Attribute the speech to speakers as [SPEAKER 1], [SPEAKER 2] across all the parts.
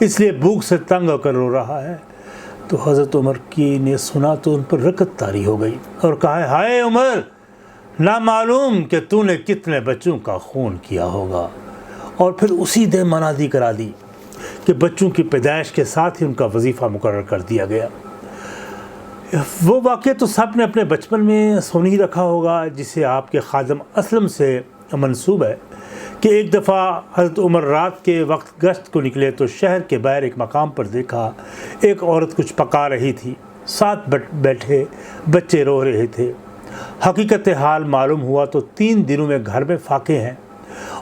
[SPEAKER 1] اس لیے بھوک سے تنگ ہو کر رو رہا ہے۔ تو حضرت عمر کی نے سنا تو ان پر رکت طاری ہو گئی اور کہا، ہائے عمر، نہ معلوم کہ تو نے کتنے بچوں کا خون کیا ہوگا۔ اور پھر اسی دن منادی کرا دی کہ بچوں کی پیدائش کے ساتھ ہی ان کا وظیفہ مقرر کر دیا گیا۔ وہ واقعہ تو سب نے اپنے بچپن میں سن ہی رکھا ہوگا، جسے آپ کے خادم اسلم سے منسوب ہے کہ ایک دفعہ حضرت عمر رات کے وقت گشت کو نکلے تو شہر کے باہر ایک مقام پر دیکھا ایک عورت کچھ پکا رہی تھی، ساتھ بیٹھے بچے رو رہے تھے۔ حقیقت حال معلوم ہوا تو 3 دنوں میں گھر میں فاقے ہیں۔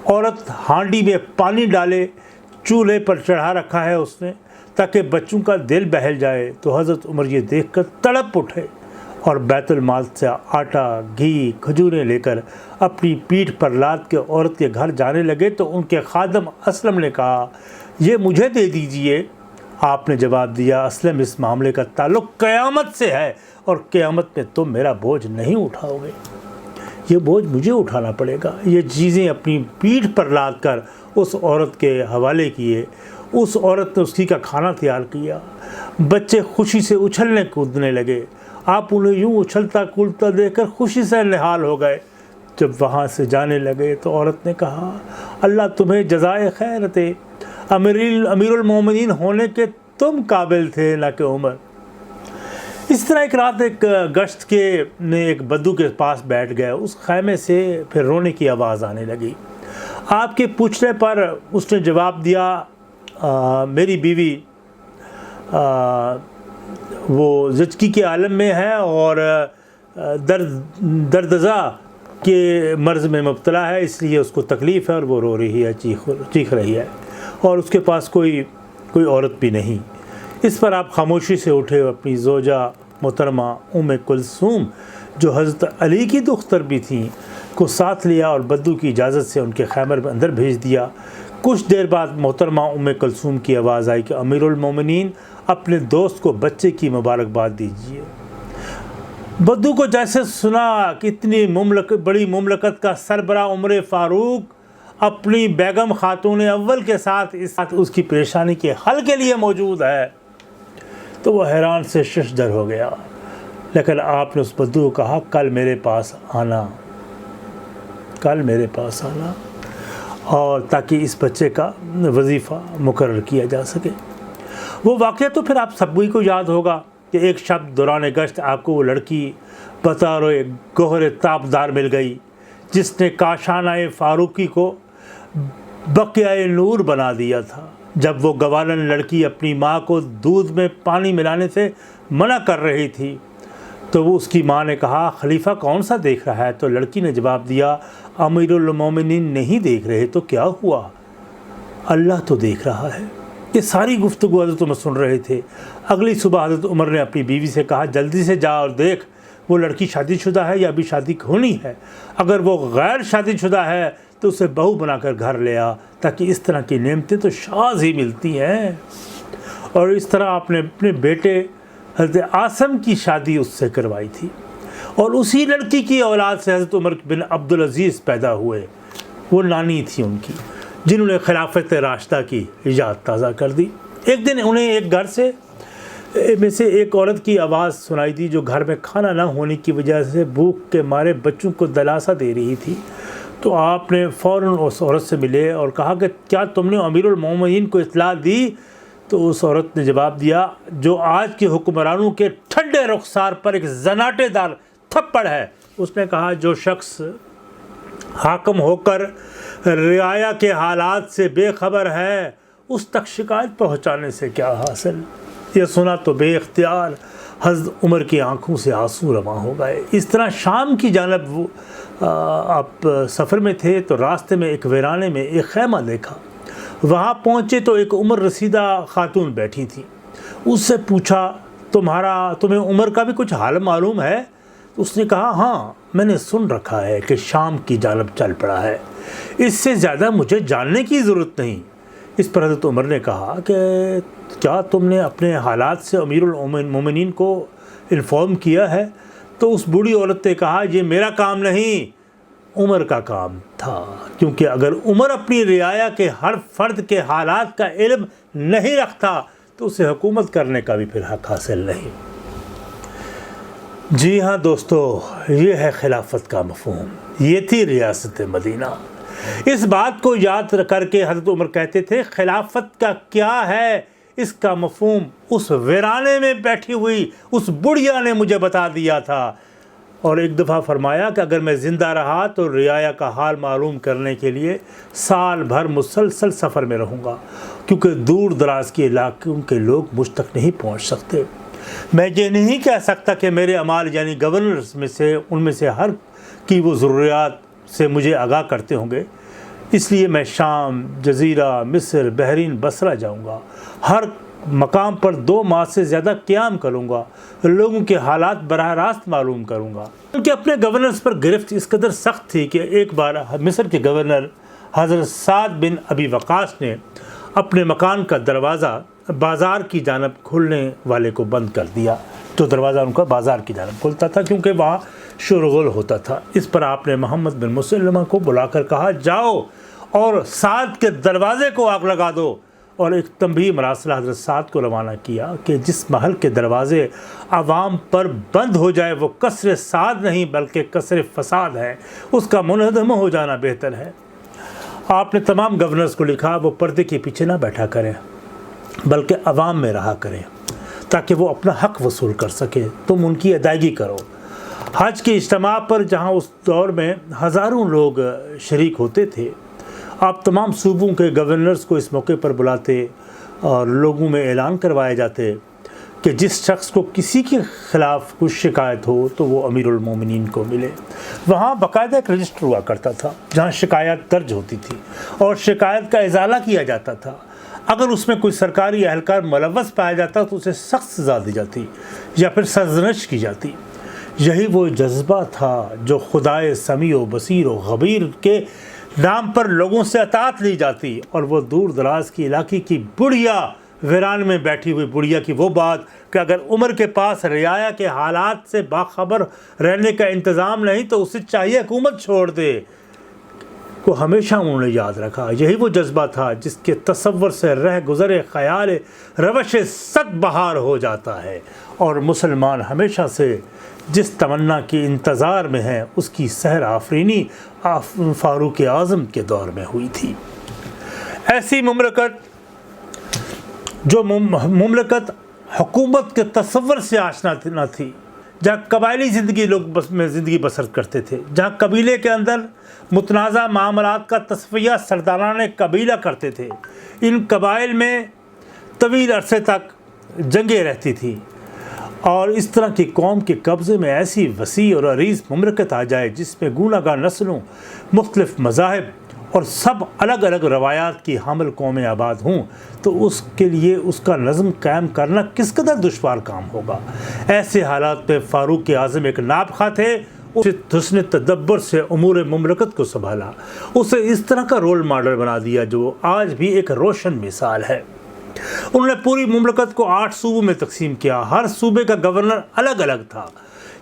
[SPEAKER 1] عورت ہانڈی میں پانی ڈالے چولہے پر چڑھا رکھا ہے اس نے تاکہ بچوں کا دل بہل جائے۔ تو حضرت عمر یہ دیکھ کر تڑپ اٹھے اور بیت المال سے آٹا، گھی، کھجوریں لے کر اپنی پیٹھ پر لاد کے عورت کے گھر جانے لگے تو ان کے خادم اسلم نے کہا، یہ مجھے دے دیجئے۔ آپ نے جواب دیا، اسلم، اس معاملے کا تعلق قیامت سے ہے اور قیامت میں تم میرا بوجھ نہیں اٹھاؤ گے، یہ بوجھ مجھے اٹھانا پڑے گا۔ یہ چیزیں اپنی پیٹھ پر لاد کر اس عورت کے حوالے کیے۔ اس عورت نے اسی کا کھانا تیار کیا۔ بچے خوشی سے اچھلنے کودنے لگے۔ آپ انہیں یوں اچھلتا کودتا دیکھ کر خوشی سے نہال ہو گئے۔ جب وہاں سے جانے لگے تو عورت نے کہا، اللہ تمہیں جزائے خیر دے، امیر المومنین ہونے کے تم قابل تھے نہ کہ عمر۔ اس طرح ایک رات ایک گشت کے میں ایک بدو کے پاس بیٹھ گئے۔ اس خیمے سے پھر رونے کی آواز آنے لگی۔ آپ کے پوچھنے پر اس نے جواب دیا، میری بیوی وہ زچگی کے عالم میں ہے اور دردزا کے مرض میں مبتلا ہے، اس لیے اس کو تکلیف ہے اور وہ رو رہی ہے، چیخ رہی ہے، اور اس کے پاس کوئی عورت بھی نہیں۔ اس پر آپ خاموشی سے اٹھے، اپنی زوجہ محترمہ ام کلثوم جو حضرت علی کی دختر بھی تھیں کو ساتھ لیا اور بدو کی اجازت سے ان کے خیمر میں اندر بھیج دیا۔ کچھ دیر بعد محترمہ ام کلثوم کی آواز آئی کہ امیر المومنین، اپنے دوست کو بچے کی مبارکباد دیجیے۔ بدو کو جیسے سنا کہ اتنی بڑی مملکت کا سربراہ عمر فاروق اپنی بیگم خاتون اول کے ساتھ اس کی پریشانی کے حل کے لیے موجود ہے تو وہ حیران سے ششدر ہو گیا۔ لیکن آپ نے اس بدو کو کہا، کل میرے پاس آنا اور تاکہ اس بچے کا وظیفہ مقرر کیا جا سکے۔ وہ واقعہ تو پھر آپ سبھی کو یاد ہوگا کہ ایک شب دوران گشت آپ کو وہ لڑکی بطور گوہر تابدار مل گئی جس نے کاشانہ فاروقی کو بقیہ نور بنا دیا تھا۔ جب وہ گوالن لڑکی اپنی ماں کو دودھ میں پانی ملانے سے منع کر رہی تھی تو وہ اس کی ماں نے کہا، خلیفہ کون سا دیکھ رہا ہے؟ تو لڑکی نے جواب دیا، امیر المومنین نہیں دیکھ رہے تو کیا ہوا، اللہ تو دیکھ رہا ہے۔ یہ ساری گفتگو حضرت عمر سن رہے تھے۔ اگلی صبح حضرت عمر نے اپنی بیوی سے کہا، جلدی سے جا اور دیکھ وہ لڑکی شادی شدہ ہے یا ابھی شادی ہونی ہے۔ اگر وہ غیر شادی شدہ ہے تو اسے بہو بنا کر گھر لے آ، تاکہ اس طرح کی نعمتیں تو شاذ ہی ملتی ہیں۔ اور اس طرح آپ نے اپنے بیٹے حضرت عاصم کی شادی اس سے کروائی تھی، اور اسی لڑکی کی اولاد سے حضرت عمر بن عبدالعزیز پیدا ہوئے۔ وہ نانی تھی ان کی، جنہوں نے خلافت راشدہ کی ایجاد تازہ کر دی۔ ایک دن انہیں ایک گھر میں سے ایک عورت کی آواز سنائی دی جو گھر میں کھانا نہ ہونے کی وجہ سے بھوک کے مارے بچوں کو دلاسا دے رہی تھی۔ تو آپ نے فوراً اس عورت سے ملے اور کہا کہ کیا تم نے امیر المومنین کو اطلاع دی؟ تو اس عورت نے جواب دیا، جو آج کے حکمرانوں کے ٹھنڈے رخسار پر ایک زناٹے دار تھپڑ ہے۔ اس نے کہا، جو شخص حاکم ہو کر رعایا کے حالات سے بے خبر ہے اس تک شکایت پہنچانے سے کیا حاصل؟ یہ سنا تو بے اختیار حضرت عمر کی آنکھوں سے آنسو رواں ہو گئے۔ اس طرح شام کی جانب آپ سفر میں تھے تو راستے میں ایک ویرانے میں ایک خیمہ دیکھا۔ وہاں پہنچے تو ایک عمر رسیدہ خاتون بیٹھی تھی۔ اس سے پوچھا، تمہیں عمر کا بھی کچھ حال معلوم ہے؟ اس نے کہا، ہاں میں نے سن رکھا ہے کہ شام کی جانب چل پڑا ہے، اس سے زیادہ مجھے جاننے کی ضرورت نہیں۔ اس پر حضرت عمر نے کہا کہ کیا تم نے اپنے حالات سے امیر المومنین کو انفارم کیا ہے؟ تو اس بوڑھی عورت نے کہا، یہ میرا کام نہیں، عمر کا کام تھا، کیونکہ اگر عمر اپنی رعایا کے ہر فرد کے حالات کا علم نہیں رکھتا تو اسے حکومت کرنے کا بھی پھر حق حاصل نہیں۔ جی ہاں دوستو، یہ ہے خلافت کا مفہوم، یہ تھی ریاست مدینہ۔ اس بات کو یاد کر کے حضرت عمر کہتے تھے خلافت کا کیا ہے، اس کا مفہوم اس ویرانے میں بیٹھی ہوئی اس بڑھیا نے مجھے بتا دیا تھا۔ اور ایک دفعہ فرمایا کہ اگر میں زندہ رہا تو رعایا کا حال معلوم کرنے کے لیے سال بھر مسلسل سفر میں رہوں گا، کیونکہ دور دراز کے علاقوں کے لوگ مجھ تک نہیں پہنچ سکتے۔ میں یہ نہیں کہہ سکتا کہ میرے اعمال یعنی گورنرز میں سے ان میں سے ہر کی وہ ضروریات سے مجھے آگاہ کرتے ہوں گے، اس لیے میں شام، جزیرہ، مصر، بحرین، بصرہ جاؤں گا، ہر مقام پر 2 ماہ سے زیادہ قیام کروں گا، لوگوں کے حالات براہ راست معلوم کروں گا۔ کیونکہ اپنے گورنرز پر گرفت اس قدر سخت تھی کہ ایک بار مصر کے گورنر حضرت سعد بن ابی وقاص نے اپنے مکان کا دروازہ بازار کی جانب کھلنے والے کو بند کر دیا، تو دروازہ ان کا بازار کی جانب کھلتا تھا کیونکہ وہاں شورغل ہوتا تھا۔ اس پر آپ نے محمد بن مسلمہ کو بلا کر کہا جاؤ اور سعد کے دروازے کو آگ لگا دو، اور ایک تنبیہ مراسلہ حضرت سعد کو روانہ کیا کہ جس محل کے دروازے عوام پر بند ہو جائے وہ کسر سعد نہیں بلکہ کسر فساد ہے، اس کا منہدم ہو جانا بہتر ہے۔ آپ نے تمام گورنرز کو لکھا وہ پردے کے پیچھے نہ بیٹھا کریں بلکہ عوام میں رہا کریں تاکہ وہ اپنا حق وصول کر سکے، تم ان کی ادائیگی کرو۔ حج کے اجتماع پر جہاں اس دور میں ہزاروں لوگ شریک ہوتے تھے، آپ تمام صوبوں کے گورنرز کو اس موقع پر بلاتے اور لوگوں میں اعلان کروائے جاتے کہ جس شخص کو کسی کے خلاف کچھ شکایت ہو تو وہ امیر المومنین کو ملے۔ وہاں باقاعدہ ایک رجسٹر ہوا کرتا تھا جہاں شکایت درج ہوتی تھی اور شکایت کا ازالہ کیا جاتا تھا۔ اگر اس میں کوئی سرکاری اہلکار ملوث پایا جاتا تو اسے سخت سزا دی جاتی یا پھر سرزنش کی جاتی۔ یہی وہ جذبہ تھا جو خدائے سمیع و بصیر و خبیر کے نام پر لوگوں سے اطاعت لی جاتی، اور وہ دور دراز کی علاقے کی بڑھیا ویران میں بیٹھی ہوئی بڑھیا کی وہ بات کہ اگر عمر کے پاس رعایا کے حالات سے باخبر رہنے کا انتظام نہیں تو اسے چاہیے حکومت چھوڑ دے، کو ہمیشہ انہوں نے یاد رکھا۔ یہی وہ جذبہ تھا جس کے تصور سے رہ گزرے خیال روش صد بہار ہو جاتا ہے، اور مسلمان ہمیشہ سے جس تمنا کے انتظار میں ہیں اس کی سحر آفرینی فاروق اعظم کے دور میں ہوئی تھی۔ ایسی مملکت جو مملکت حکومت کے تصور سے آشنا نہ تھی، جہاں قبائلی زندگی لوگ زندگی بسر کرتے تھے، جہاں قبیلے کے اندر متنازع معاملات کا تصفیہ سرداران قبیلہ کرتے تھے، ان قبائل میں طویل عرصے تک جنگیں رہتی تھیں، اور اس طرح کی قوم کے قبضے میں ایسی وسیع اور عریض مملکت آ جائے جس میں گوناہ گار نسلوں، مختلف مذاہب اور سب الگ الگ روایات کی حامل قومیں آباد ہوں، تو اس کے لیے اس کا نظم قائم کرنا کس قدر دشوار کام ہوگا۔ ایسے حالات میں فاروق اعظم ایک نابخواہ تھے، اسے حسن تدبر سے امور مملکت کو سنبھالا، اسے اس طرح کا رول ماڈل بنا دیا جو آج بھی ایک روشن مثال ہے۔ انہوں نے پوری مملکت کو 8 صوبوں میں تقسیم کیا، ہر صوبے کا گورنر الگ الگ تھا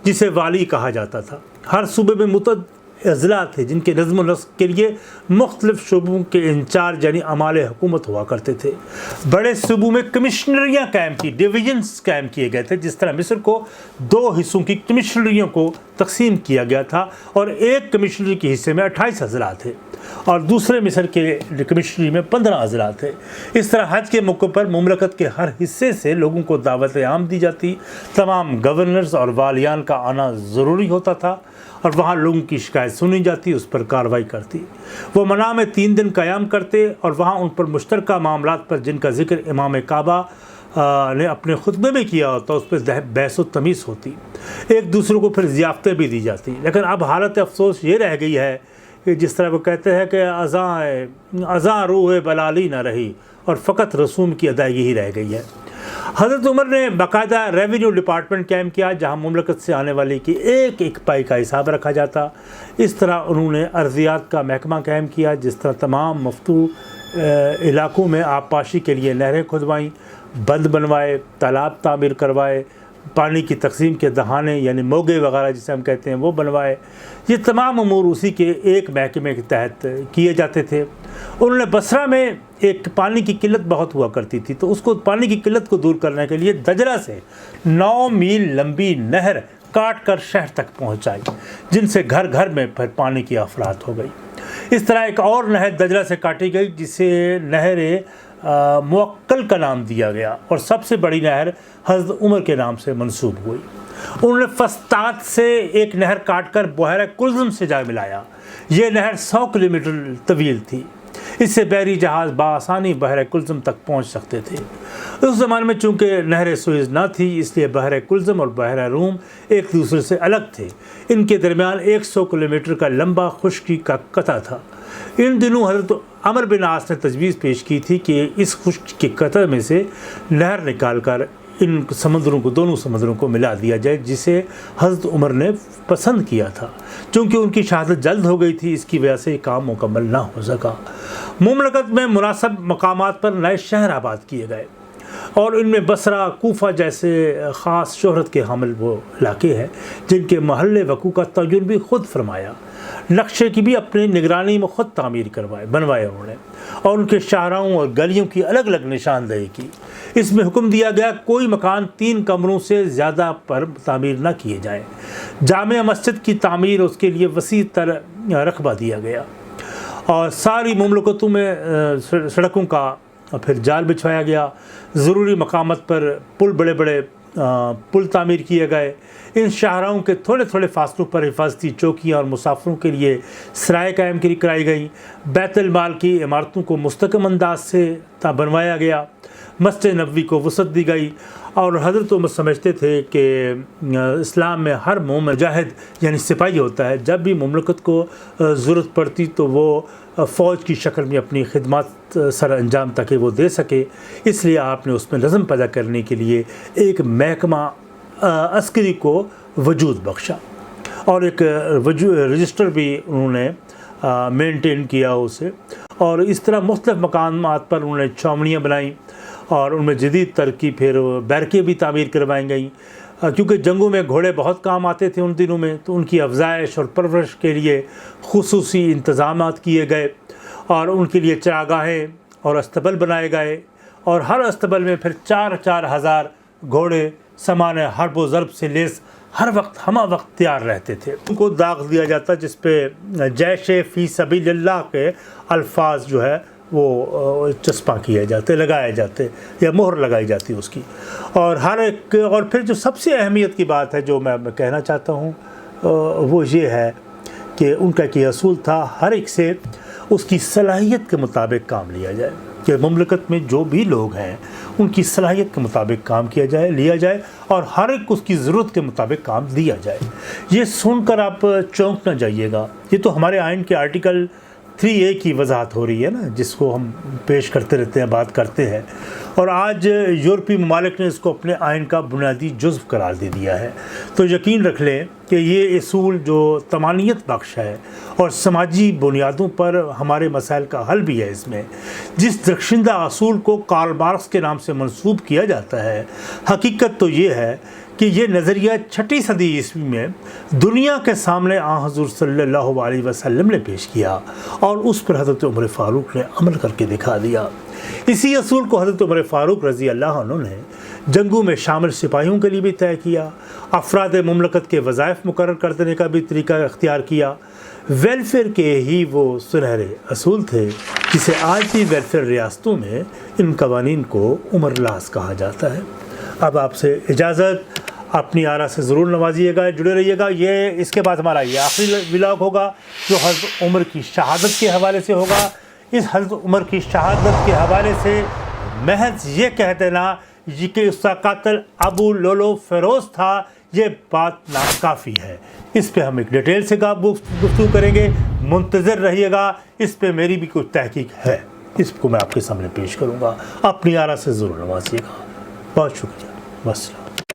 [SPEAKER 1] جسے والی کہا جاتا تھا۔ ہر صوبے میں متعدد اضلاع تھے جن کے نظم و نسق کے لیے مختلف شعبوں کے انچارج یعنی عمال حکومت ہوا کرتے تھے۔ بڑے صوبوں میں کمشنریاں قائم کی، ڈویژنز قائم کیے گئے تھے، جس طرح مصر کو 2 حصوں کی کمشنریوں کو تقسیم کیا گیا تھا، اور ایک کمشنری کے حصے میں 28 اضلاع تھے اور دوسرے مصر کے کمشنری میں 15 اضلاع تھے۔ اس طرح حج کے موقع پر مملکت کے ہر حصے سے لوگوں کو دعوت عام دی جاتی، تمام گورنرز اور والیان کا آنا ضروری ہوتا تھا، اور وہاں لوگوں کی شکایت سنی جاتی، اس پر کارروائی کرتی۔ وہ منع میں 3 دن قیام کرتے اور وہاں ان پر مشترکہ معاملات پر جن کا ذکر امام کعبہ نے اپنے خطبے میں کیا ہوتا اس پہ بحث و تمیز ہوتی، ایک دوسرے کو پھر ضیافتیں بھی دی جاتی۔ لیکن اب حالت افسوس یہ رہ گئی ہے کہ جس طرح وہ کہتے ہیں کہ اذاں روح بلالی نہ رہی اور فقط رسوم کی ادائیگی ہی رہ گئی ہے۔ حضرت عمر نے باقاعدہ ریونیو ڈپارٹمنٹ قائم کیا جہاں مملکت سے آنے والی کی ایک ایک پائی کا حساب رکھا جاتا۔ اس طرح انہوں نے ارضیات کا محکمہ قائم کیا، جس طرح تمام مفتوح علاقوں میں آبپاشی کے لیے نہریں کھدوائیں، بند بنوائے، تالاب تعمیر کروائے، پانی کی تقسیم کے دہانے یعنی موگے وغیرہ جسے ہم کہتے ہیں وہ بنوائے۔ یہ تمام امور اسی کے ایک محکمے کے تحت کیے جاتے تھے۔ انہوں نے بصرہ میں ایک پانی کی قلت بہت ہوا کرتی تھی، تو اس کو پانی کی قلت کو دور کرنے کے لیے دجلہ سے 9 میل لمبی نہر کاٹ کر شہر تک پہنچائی، جن سے گھر گھر میں پھر پانی کی افراط ہو گئی۔ اس طرح ایک اور نہر دجلہ سے کاٹی گئی جسے نہر موکل کا نام دیا گیا، اور سب سے بڑی نہر حضرت عمر کے نام سے منسوب ہوئی۔ انہوں نے فسطاط سے ایک نہر کاٹ کر بحیرہ کلزم سے جا ملایا۔ یہ نہر 100 کلومیٹر طویل تھی، اس سے بحری جہاز بآسانی بحیرہ کلزم تک پہنچ سکتے تھے۔ اس زمانے میں چونکہ نہر سوئز نہ تھی، اس لیے بحیرہ کلزم اور بحیرہ روم ایک دوسرے سے الگ تھے۔ ان کے درمیان 100 کلومیٹر کا لمبا خشکی کا قطع تھا۔ ان دنوں حضرت عمر بن عاص نے تجویز پیش کی تھی کہ اس خشکی کے قطع میں سے نہر نکال کر ان سمندروں کو، دونوں سمندروں کو ملا دیا جائے، جسے حضرت عمر نے پسند کیا تھا۔ چونکہ ان کی شہادت جلد ہو گئی تھی، اس کی وجہ سے یہ کام مکمل نہ ہو سکا۔ مملکت میں مناسب مقامات پر نئے شہر آباد کیے گئے، اور ان میں بصرہ، کوفہ جیسے خاص شہرت کے حامل وہ علاقے ہیں جن کے محل وقوع کا تعین بھی خود فرمایا۔ نقشے کی بھی اپنی نگرانی میں خود تعمیر بنوائے انہوں نے، اور ان کے شاہراہوں اور گلیوں کی الگ الگ نشاندہی کی۔ اس میں حکم دیا گیا کوئی مکان 3 کمروں سے زیادہ پر تعمیر نہ کیے جائیں۔ جامع مسجد کی تعمیر، اس کے لیے وسیع تر رقبہ دیا گیا، اور ساری مملکتوں میں سڑکوں کا پھر جال بچھوایا گیا۔ ضروری مقامات پر بڑے بڑے پل تعمیر کیے گئے۔ ان شاہراہوں کے تھوڑے تھوڑے فاصلوں پر حفاظتی چوکیاں اور مسافروں کے لیے سرائے قائم کرائی گئیں۔ بیت المال کی عمارتوں کو مستحکم انداز سے بنوایا گیا۔ مسجد نبوی کو وسعت دی گئی، اور حضرت عمر سمجھتے تھے کہ اسلام میں ہر مومن مجاہد یعنی سپاہی ہوتا ہے، جب بھی مملکت کو ضرورت پڑتی تو وہ فوج کی شکل میں اپنی خدمات سر انجام تاکہ وہ دے سکے۔ اس لیے آپ نے اس میں نظم پیدا کرنے کے لیے ایک محکمہ عسکری کو وجود بخشا، اور ایک رجسٹر بھی انہوں نے مینٹین کیا اسے، اور اس طرح مختلف مقامات پر انہوں نے چھاؤنیاں بنائیں، اور ان میں جدید ترقی پھر بیرکیں بھی تعمیر کروائیں گئیں۔ کیونکہ جنگوں میں گھوڑے بہت کام آتے تھے ان دنوں میں، تو ان کی افزائش اور پرورش کے لیے خصوصی انتظامات کیے گئے، اور ان کے لیے چراگاہیں اور استبل بنائے گئے، اور ہر استبل میں پھر 4 ہزار گھوڑے سامان حرب و ضرب سے لیس ہر وقت ہمہ وقت تیار رہتے تھے۔ ان کو داغ دیا جاتا جس پہ جیش فی سبیل اللہ کے الفاظ جو ہے وہ چسپاں کیے جاتے، لگائے جاتے، یا مہر لگائی جاتی اس کی۔ اور ہر ایک، اور پھر جو سب سے اہمیت کی بات ہے جو میں کہنا چاہتا ہوں وہ یہ ہے کہ ان کا ایک اصول تھا، ہر ایک سے اس کی صلاحیت کے مطابق کام لیا جائے، کہ مملکت میں جو بھی لوگ ہیں ان کی صلاحیت کے مطابق کام لیا جائے، اور ہر ایک اس کی ضرورت کے مطابق کام دیا جائے۔ یہ سن کر آپ چونک نہ جائیے گا، یہ تو ہمارے آئین کے آرٹیکل 3A کی وضاحت ہو رہی ہے نا، جس کو ہم پیش کرتے رہتے ہیں، بات کرتے ہیں، اور آج یورپی ممالک نے اس کو اپنے آئین کا بنیادی جزو قرار دے دیا ہے۔ تو یقین رکھ لیں کہ یہ اصول جو طمانینت بخش ہے اور سماجی بنیادوں پر ہمارے مسائل کا حل بھی ہے، اس میں جس درخشندہ اصول کو کارل مارکس کے نام سے منسوب کیا جاتا ہے، حقیقت تو یہ ہے کہ یہ نظریہ 6 صدی عیسوی میں دنیا کے سامنے حضور صلی اللہ علیہ وسلم نے پیش کیا، اور اس پر حضرت عمر فاروق نے عمل کر کے دکھا دیا۔ اسی اصول کو حضرت عمر فاروق رضی اللہ عنہ نے جنگوں میں شامل سپاہیوں کے لیے بھی طے کیا، افراد مملکت کے وظائف مقرر کر دینے کا بھی طریقہ اختیار کیا۔ ویلفیئر کے ہی وہ سنہرے اصول تھے جسے آج بھی ویلفیئر ریاستوں میں ان قوانین کو عمر لاز کہا جاتا ہے۔ اب آپ سے اجازت، اپنی آرا سے ضرور نوازیے گا، جڑے رہیے گا۔ یہ اس کے بعد ہمارا یہ آخری ولاگ ہوگا جو حضرت عمر کی شہادت کے حوالے سے ہوگا۔ اس حضرت عمر کی شہادت کے حوالے سے محض یہ کہہ دینا کہ اس کا قاتل ابو لولو فیروز تھا، یہ بات ناکافی ہے۔ اس پہ ہم ایک ڈیٹیل سے گفتگو کریں گے، منتظر رہیے گا۔ اس پہ میری بھی کچھ تحقیق ہے، اس کو میں آپ کے سامنے پیش کروں گا۔ اپنی آرا سے ضرور نوازیے گا۔ بہت شکریہ، والسلام۔